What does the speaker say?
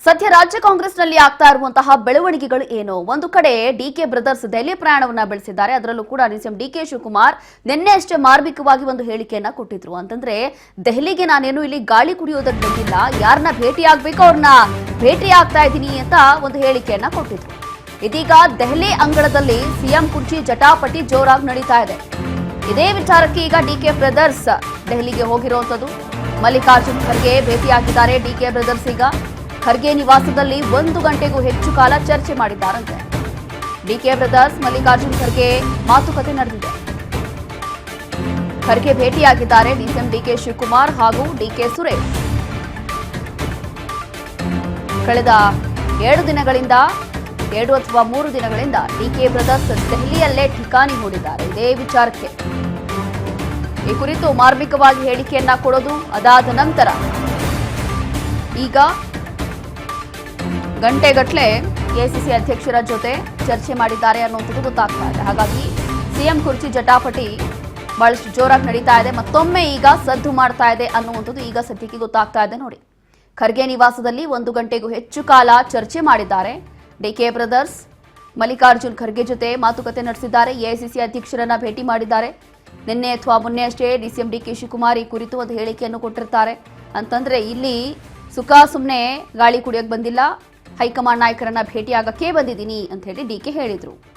ಸದ್ಯ ರಾಜ್ಯ ಕಾಂಗ್ರೆಸ್ನಲ್ಲಿ ಆಗ್ತಾ ಇರುವಂತಹ ಬೆಳವಣಿಗೆಗಳು ಏನು? ಒಂದು ಕಡೆ ಡಿಕೆ ಬ್ರದರ್ಸ್ ದೆಹಲಿ ಪ್ರಯಾಣವನ್ನ ಬೆಳೆಸಿದ್ದಾರೆ. ಅದರಲ್ಲೂ ಕೂಡ ಸಿಎಂ ಡಿಕೆ ಶಿವಕುಮಾರ್ ನಿನ್ನೆ ಅಷ್ಟೇ ಮಾರ್ಮಿಕವಾಗಿ ಒಂದು ಹೇಳಿಕೆಯನ್ನ ಕೊಟ್ಟಿದ್ರು. ಅಂತಂದ್ರೆ ದೆಹಲಿಗೆ ನಾನೇನು ಇಲ್ಲಿ ಗಾಳಿ ಕುಡಿಯೋದಕ್ಕೆ ಬಂದಿಲ್ಲ, ಯಾರನ್ನ ಭೇಟಿ ಆಗ್ಬೇಕೋ ಅವ್ರನ್ನ ಭೇಟಿ ಆಗ್ತಾ ಇದ್ದೀನಿ ಅಂತ ಒಂದು ಹೇಳಿಕೆಯನ್ನ ಕೊಟ್ಟಿದ್ರು. ಇದೀಗ ದೆಹಲಿ ಅಂಗಳದಲ್ಲಿ ಸಿಎಂ ಕುರ್ಚಿ ಜಟಾಪಟಿ ಜೋರಾಗಿ ನಡೀತಾ ಇದೆ. ಇದೇ ವಿಚಾರಕ್ಕೆ ಈಗ ಡಿಕೆ ಬ್ರದರ್ಸ್ ದೆಹಲಿಗೆ ಹೋಗಿರುವಂತದ್ದು. ಮಲ್ಲಿಕಾರ್ಜುನ್ ಖರ್ಗೆ ಭೇಟಿಯಾಗಿದ್ದಾರೆ. ಡಿಕೆ ಬ್ರದರ್ಸ್ ಈಗ ಖರ್ಗೆ ನಿವಾಸದಲ್ಲಿ 1 ಗಂಟೆಗೂ ಹೆಚ್ಚು ಕಾಲ ಚರ್ಚೆ ಮಾಡಿದ್ದಾರಂತೆ. ಡಿಕೆ ಬ್ರದರ್ಸ್ ಮಲ್ಲಿಕಾರ್ಜುನ್ ಖರ್ಗೆ ಮಾತುಕತೆ ನಡೆದಿದೆ. ಖರ್ಗೆ ಭೇಟಿಯಾಗಿದ್ದಾರೆ ಡಿಸಿಎಂ ಡಿಕೆ ಶಿವಕುಮಾರ್ ಹಾಗೂ ಡಿಕೆ ಸುರೇಶ್. ಕಳೆದ 2 ದಿನಗಳಿಂದ 2 ಅಥವಾ 3 ದಿನಗಳಿಂದ ಡಿಕೆ ಬ್ರದರ್ಸ್ ದೆಹಲಿಯಲ್ಲೇ ಠಿಕಾಣಿ ಹೂಡಿದ್ದಾರೆ. ಇದೇ ವಿಚಾರಕ್ಕೆ ಈ ಕುರಿತು ಮಾರ್ಮಿಕವಾಗಿ ಹೇಳಿಕೆಯನ್ನ ಕೊಡೋದು, ಅದಾದ ನಂತರ ಈಗ ಗಂಟೆಗಟ್ಟಲೆ ಎಐಸಿಸಿ ಅಧ್ಯಕ್ಷರ ಜೊತೆ ಚರ್ಚೆ ಮಾಡಿದ್ದಾರೆ ಅನ್ನುವಂಥದ್ದು ಗೊತ್ತಾಗ್ತಾ ಇದೆ. ಹಾಗಾಗಿ ಸಿಎಂ ಕುರ್ಚಿ ಜಟಾಪಟಿ ಬಹಳಷ್ಟು ಜೋರಾಗಿ ನಡೀತಾ ಇದೆ. ಮತ್ತೊಮ್ಮೆ ಈಗ ಸದ್ದು ಮಾಡ್ತಾ ಇದೆ ಅನ್ನುವಂಥದ್ದು ಈಗ ಸದ್ಯಕ್ಕೆ ಗೊತ್ತಾಗ್ತಾ ಇದೆ. ನೋಡಿ, ಖರ್ಗೆ ನಿವಾಸದಲ್ಲಿ 1 ಗಂಟೆಗೂ ಹೆಚ್ಚು ಕಾಲ ಚರ್ಚೆ ಮಾಡಿದ್ದಾರೆ. ಡಿಕೆ ಬ್ರದರ್ಸ್ ಮಲ್ಲಿಕಾರ್ಜುನ್ ಖರ್ಗೆ ಜೊತೆ ಮಾತುಕತೆ ನಡೆಸಿದ್ದಾರೆ. ಎಐಸಿಸಿ ಅಧ್ಯಕ್ಷರನ್ನ ಭೇಟಿ ಮಾಡಿದ್ದಾರೆ. ನಿನ್ನೆ ಅಥವಾ ಮೊನ್ನೆ ಅಷ್ಟೇ ಡಿಸಿಎಂ ಡಿಕೆ ಶಿವಕುಮಾರ್ ಈ ಕುರಿತು ಒಂದು ಹೇಳಿಕೆಯನ್ನು ಕೊಟ್ಟಿರ್ತಾರೆ. ಅಂತಂದ್ರೆ ಇಲ್ಲಿ ಸುಖ ಸುಮ್ಮನೆ ಗಾಳಿ ಕುಡಿಯೋಕೆ ಬಂದಿಲ್ಲ, ಹೈಕಮಾಂಡ್ ನಾಯಕರನ್ನ ಭೇಟಿಯಾಗಕ್ಕೆ ಬಂದಿದ್ದೀನಿ ಅಂತ ಹೇಳಿ ಡಿಕೆ ಹೇಳಿದ್ರು.